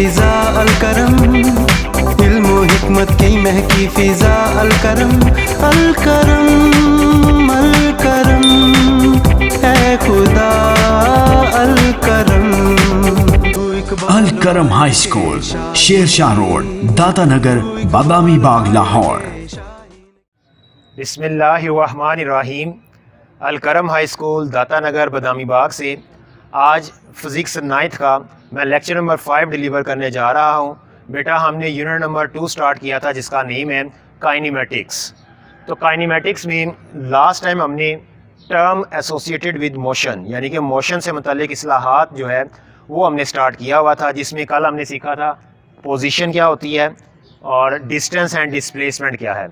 फिजा अलकरम, इल्म व हिकमत की महकी फिजा अलकरम, अलकरम अलकरम ऐ खुदा अलकरम। अल करम हाई स्कूल, शेरशाह रोड, दाता नगर, बादामी बाग, लाहौर। बिस्मिल्लाहिर्रहमानिर्रहीम। अल करम हाई स्कूल, दाता नगर, बादामी बाग से आज फ़िज़िक्स 9th का मैं लेक्चर नंबर 5 डिलीवर करने जा रहा हूँ। बेटा हमने यूनिट नंबर 2 स्टार्ट किया था जिसका नेम है काइनेमेटिक्स। तो काइनेमेटिक्स में लास्ट टाइम हमने टर्म एसोसिएटेड विद मोशन यानी कि मोशन से मुतालिक इस्लाहात जो है वो हमने स्टार्ट किया हुआ था, जिसमें कल हमने सीखा था पोजीशन क्या होती है और डिस्टेंस एंड डिस्प्लेसमेंट क्या है।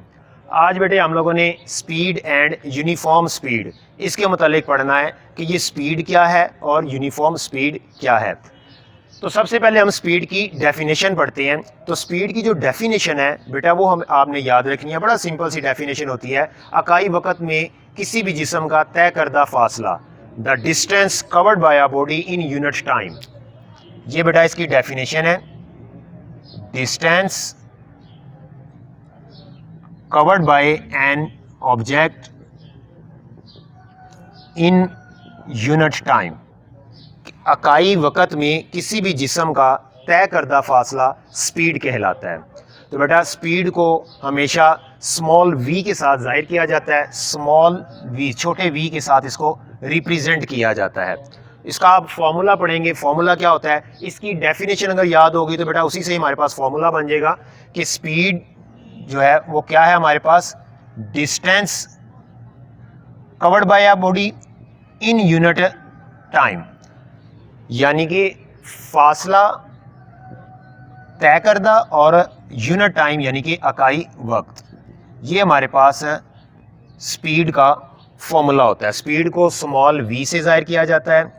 आज बेटे हम लोगों ने स्पीड एंड यूनिफॉर्म स्पीड इसके मुतालिक पढ़ना है कि ये स्पीड क्या है और यूनिफॉर्म स्पीड क्या है। तो सबसे पहले हम स्पीड की डेफिनेशन पढ़ते हैं। तो स्पीड की जो डेफिनेशन है बेटा वो हम आपने याद रखनी है। बड़ा सिंपल सी डेफिनेशन होती है, अकाई वक़्त में किसी भी जिस्म का तय करदा फासला, the distance covered by a body in unit time. ये बेटा इसकी डेफिनेशन है, distance covered bye an object in unit time. Acai वक़्त में किसी भी जिस्म का तय करदा फासला स्पीड कहलाता है। तो बेटा स्पीड को हमेशा स्मॉल v के साथ जाहिर किया जाता है, स्मॉल v छोटे v के साथ इसको रिप्रेजेंट किया जाता है। इसका आप फॉर्मूला पढ़ेंगे, फॉर्मूला क्या होता है, इसकी डेफिनेशन अगर याद होगी तो बेटा उसी से हमारे पास फॉर्मूला बन जाएगा कि स्पीड जो है वो क्या है हमारे पास, distance covered by a body in unit time, यानी कि फासला तय करदा और यूनिट टाइम यानी कि अकाई वक्त। ये हमारे पास स्पीड का फॉर्मूला होता है। स्पीड को स्मॉल v से जाहिर किया जाता है,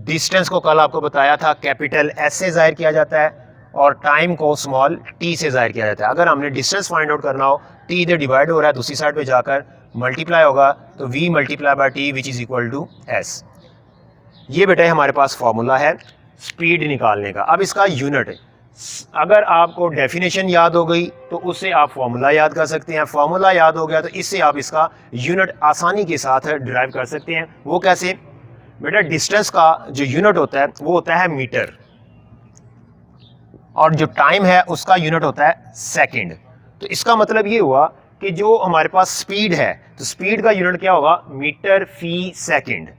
डिस्टेंस को कल आपको बताया था कैपिटल S से जाहिर किया जाता है और टाइम को स्मॉल t से जाहिर किया जाता है। अगर हमने डिस्टेंस फाइंड आउट करना हो, t इधर डिवाइड हो रहा है, दूसरी साइड पे जाकर मल्टीप्लाई होगा तो v multiply by t which is equal to s। ये बेटा हमारे पास फॉर्मूला है स्पीड निकालने का। अब इसका यूनिट, अगर आपको डेफिनेशन याद हो गई तो उससे आप फॉर्मूला याद कर सकते हैं, फॉर्मूला याद हो गया तो इससे आप इसका यूनिट आसानी के साथ ड्राइव कर सकते हैं। वो कैसे बेटा, डिस्टेंस का जो यूनिट होता है वो होता है मीटर और जो टाइम है उसका यूनिट होता है सेकंड। तो इसका मतलब ये हुआ कि जो हमारे पास स्पीड है तो स्पीड का यूनिट क्या होगा, मीटर फी सेकंड।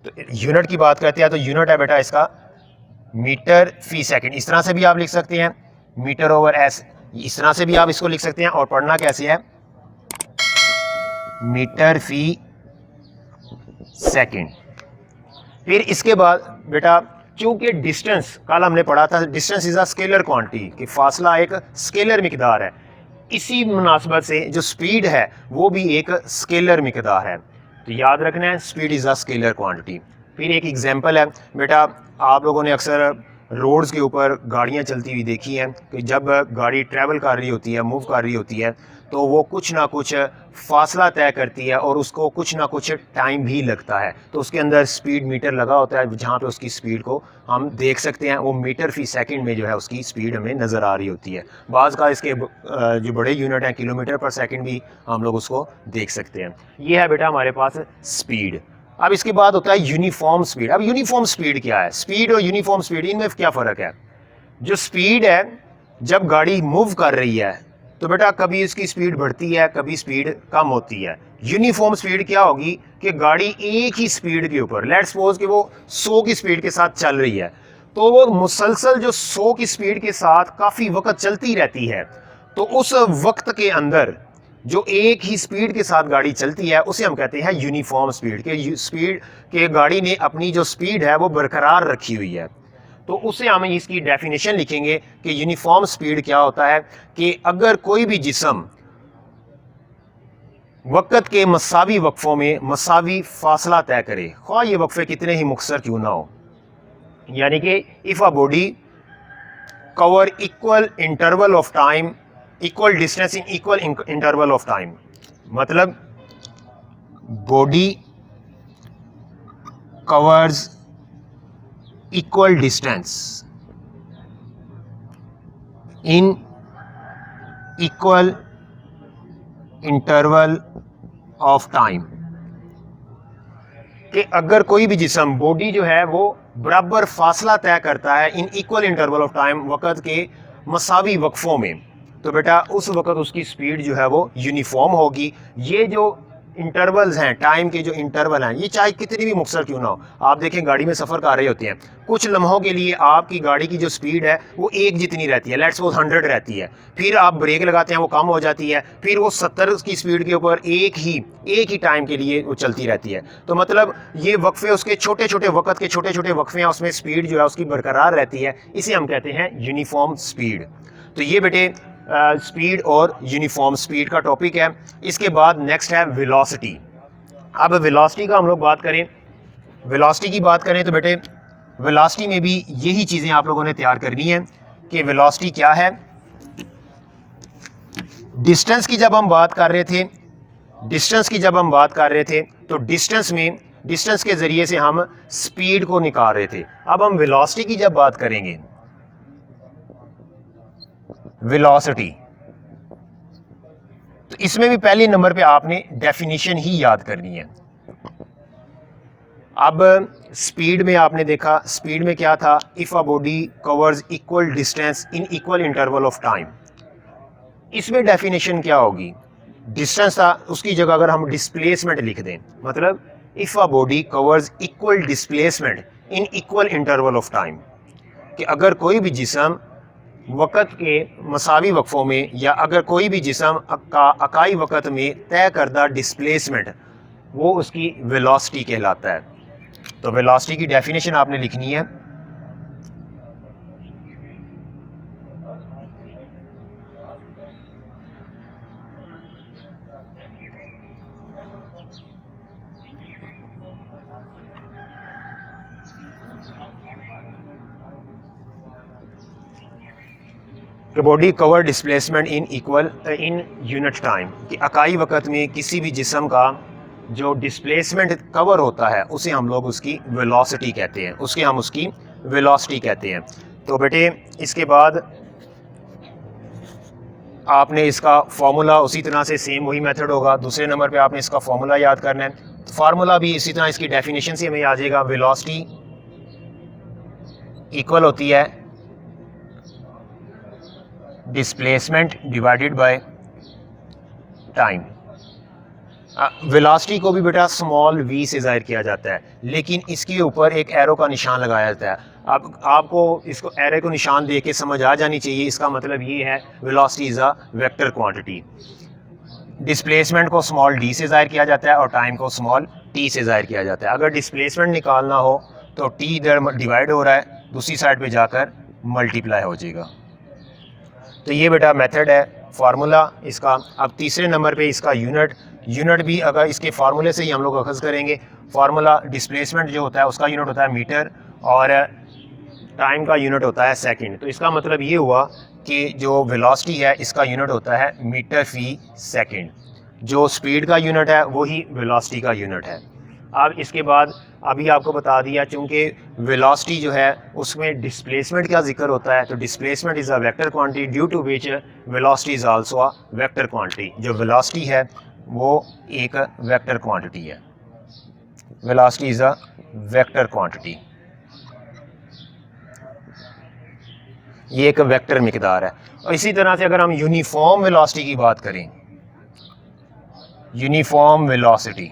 तो यूनिट की बात करते हैं तो यूनिट है बेटा इसका मीटर फी सेकंड। इस तरह से भी आप लिख सकते हैं मीटर ओवर एस, इस तरह से भी आप इसको लिख सकते हैं। और पढ़ना कैसे है, मीटर फी सेकंड। फिर इसके बाद बेटा चूंकि डिस्टेंस कल हमने पढ़ा था, distance is a scalar quantity कि फासला एक स्केलर मिकदार है, इसी मुनासबत से जो स्पीड है वो भी एक स्केलर मिकदार है। तो याद रखना है speed is a scalar quantity. फिर एक एग्जांपल है बेटा, आप लोगों ने अक्सर रोड्स के ऊपर गाड़ियां चलती हुई देखी हैं कि जब गाड़ी ट्रैवल कर रही होती है, मूव कर रही होती है, तो वो कुछ ना कुछ फासला तय करती है और उसको कुछ ना कुछ टाइम भी लगता है। तो उसके अंदर स्पीड मीटर लगा होता है जहाँ पे उसकी स्पीड को हम देख सकते हैं, वो मीटर फी सेकंड में जो है उसकी स्पीड हमें नज़र आ रही होती है। बाज़ का इसके जो बड़े यूनिट हैं किलोमीटर पर सेकंड भी हम लोग उसको देख सकते हैं। ये है बेटा हमारे पास स्पीड। अब इसके बाद होता है यूनिफॉर्म स्पीड। अब यूनिफॉर्म स्पीड क्या है, स्पीड और यूनिफॉर्म स्पीड इनमें क्या फ़र्क है। जो स्पीड है जब गाड़ी मूव कर रही है तो बेटा कभी इसकी स्पीड बढ़ती है, कभी स्पीड कम होती है। यूनिफॉर्म स्पीड क्या होगी कि गाड़ी एक ही स्पीड के ऊपर, लेट्स सपोज कि वो 100 की स्पीड के साथ चल रही है, तो वो मुसलसल जो 100 की स्पीड के साथ काफ़ी वक्त चलती रहती है, तो उस वक्त के अंदर जो एक ही स्पीड के साथ गाड़ी चलती है उसे हम कहते हैं यूनिफॉर्म स्पीड के स्पीड के गाड़ी ने अपनी जो स्पीड है वो बरकरार रखी हुई है। तो उसे हम इसकी डेफिनेशन लिखेंगे कि यूनिफॉर्म स्पीड क्या होता है कि अगर कोई भी जिस्म वक़्त के मसावी वक्फों में मसावी फासला तय करे, ख्वाह ये वक्फे कितने ही मुख्तसर क्यों ना हो, यानी कि if a body cover equal interval of time, equal distance in equal interval of time, मतलब body covers equal distance in equal interval of time, कि अगर कोई भी जिस्म बॉडी जो है वो बराबर फासला तय करता है इन इक्वल इंटरवल ऑफ टाइम, वक़्त के मसावी वक्फों में, तो बेटा उस वक़्त उसकी स्पीड जो है वो यूनिफॉर्म होगी। ये जो इंटरवल्स हैं, टाइम के जो इंटरवल हैं, ये चाहे कितनी भी मुख्तसर क्यों ना हो, आप देखें गाड़ी में सफ़र कर रहे होते हैं, कुछ लम्हों के लिए आपकी गाड़ी की जो स्पीड है वो एक जितनी रहती है, लेट्स सपोज 100 रहती है, फिर आप ब्रेक लगाते हैं वो कम हो जाती है, फिर वो 70 की स्पीड के ऊपर एक ही टाइम के लिए वो चलती रहती है। तो मतलब ये वक्फे, उसके छोटे छोटे वक़्त के छोटे छोटे वक्फे हैं, उसमें स्पीड जो है उसकी बरकरार रहती है, इसे हम कहते हैं यूनिफॉर्म स्पीड। तो ये बेटे स्पीड और यूनिफॉर्म स्पीड का टॉपिक है। इसके बाद नेक्स्ट है वेलोसिटी। अब वेलोसिटी का हम लोग बात करें, वेलोसिटी की बात करें तो बेटे वेलोसिटी में भी यही चीज़ें आप लोगों ने तैयार करनी है कि वेलोसिटी क्या है। डिस्टेंस की जब हम बात कर रहे थे, तो डिस्टेंस के ज़रिए से हम स्पीड को निकाल रहे थे। अब हम वेलोसिटी की जब बात करेंगे, वेलोसिटी, तो इसमें भी पहले नंबर पे आपने डेफिनेशन ही याद करनी है। अब स्पीड में आपने देखा, स्पीड में क्या था, if a body covers equal distance in equal interval of time. इसमें डेफिनेशन क्या होगी, डिस्टेंस था, उसकी जगह अगर हम डिस्प्लेसमेंट लिख दें, मतलब if a body covers equal displacement in equal interval of time, कि अगर कोई भी जिस्म वक़्त के मसावी वक्फों में, या अगर कोई भी जिस्म का अकाई वक़्त में तय करदा डिस्प्लेसमेंट, वो उसकी वेलोसिटी कहलाता है। तो वेलोसिटी की डेफिनेशन आपने लिखनी है। कि body cover displacement in unit time, कि अकाई वक़्त में किसी भी जिस्म का जो डिस्प्लेसमेंट कवर होता है उसे हम लोग उसकी वेलोसिटी कहते हैं, उसकी वेलोसिटी कहते हैं। तो बेटे इसके बाद आपने इसका फार्मूला उसी तरह से सेम वही मेथड होगा। दूसरे नंबर पे आपने इसका फार्मूला याद करना है। तो फार्मूला भी इसी तरह इसकी डेफिनेशन से हमें आ जाएगा, वेलोसिटी इक्वल होती है displacement divided by time. Velocity को भी बेटा स्मॉल v से ज़ाहिर किया जाता है, लेकिन इसके ऊपर एक एरो का निशान लगाया जाता है। अब आपको इसको एरो को निशान दे के समझ आ जानी चाहिए, इसका मतलब ये है velocity is a vector quantity. Displacement को स्मॉल d से ज़ाहिर किया जाता है और टाइम को स्मॉल t से ज़ाहिर किया जाता है। अगर डिस्प्लेसमेंट निकालना हो तो t इधर डिवाइड हो रहा है, दूसरी साइड पे जाकर मल्टीप्लाई हो जाएगा। तो ये बेटा मेथड है, फार्मूला इसका। अब तीसरे नंबर पे इसका यूनिट भी अगर इसके फार्मूले से ही हम लोग अखज़ करेंगे। फार्मूला डिस्प्लेसमेंट जो होता है उसका यूनिट होता है मीटर और टाइम का यूनिट होता है सेकंड। तो इसका मतलब ये हुआ कि जो वेलोसिटी है इसका यूनिट होता है मीटर फी सेकंड। जो स्पीड का यूनिट है वही वेलोसिटी का यूनिट है। अब इसके बाद अभी आपको बता दिया, चूँकि वेलोसिटी जो है उसमें डिस्प्लेसमेंट का जिक्र होता है, तो displacement is a vector quantity due to which velocity is also a vector quantity. जो वेलोसिटी है वो एक वेक्टर क्वांटिटी है, velocity is a vector quantity, ये एक वेक्टर मिकदार है। और इसी तरह से अगर हम यूनिफॉर्म वेलोसिटी की बात करें, यूनिफॉर्म वेलोसिटी,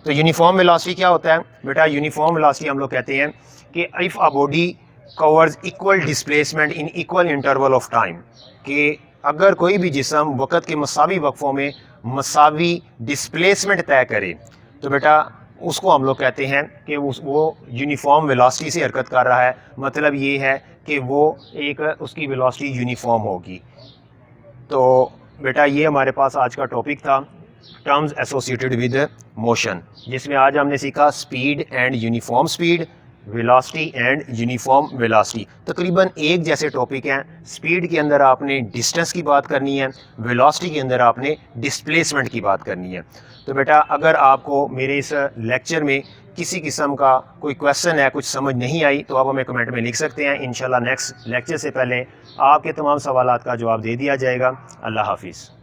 तो यूनिफॉर्म वेलोसिटी क्या होता है बेटा? यूनिफॉर्म वेलोसिटी हम लोग कहते हैं कि if a body covers equal displacement in equal interval of time, कि अगर कोई भी जिस्म वक़्त के मसावी वक्फों में मसावी डिस्प्लेसमेंट तय करे, तो बेटा उसको हम लोग कहते हैं कि वो यूनिफॉर्म वेलोसिटी से हरकत कर रहा है। मतलब ये है कि वो एक उसकी वेलोसिटी यूनिफॉर्म होगी। तो बेटा ये हमारे पास आज का टॉपिक था, टर्म्स एसोसिएटेड विद मोशन, जिसमें आज हमने सीखा speed and uniform speed, velocity and uniform velocity. तकरीबन एक जैसे टॉपिक हैं। स्पीड के अंदर आपने डिस्टेंस की बात करनी है, वेलोसिटी के अंदर आपने डिस्प्लेसमेंट की बात करनी है। तो बेटा अगर आपको मेरे इस लेक्चर में किसी किस्म का कोई क्वेश्चन है, कुछ समझ नहीं आई, तो आप हमें कमेंट में लिख सकते हैं। इंशाल्लाह नेक्स्ट लेक्चर से पहले आपके तमाम सवालात का जवाब दे दिया जाएगा। अल्लाह हाफिज़।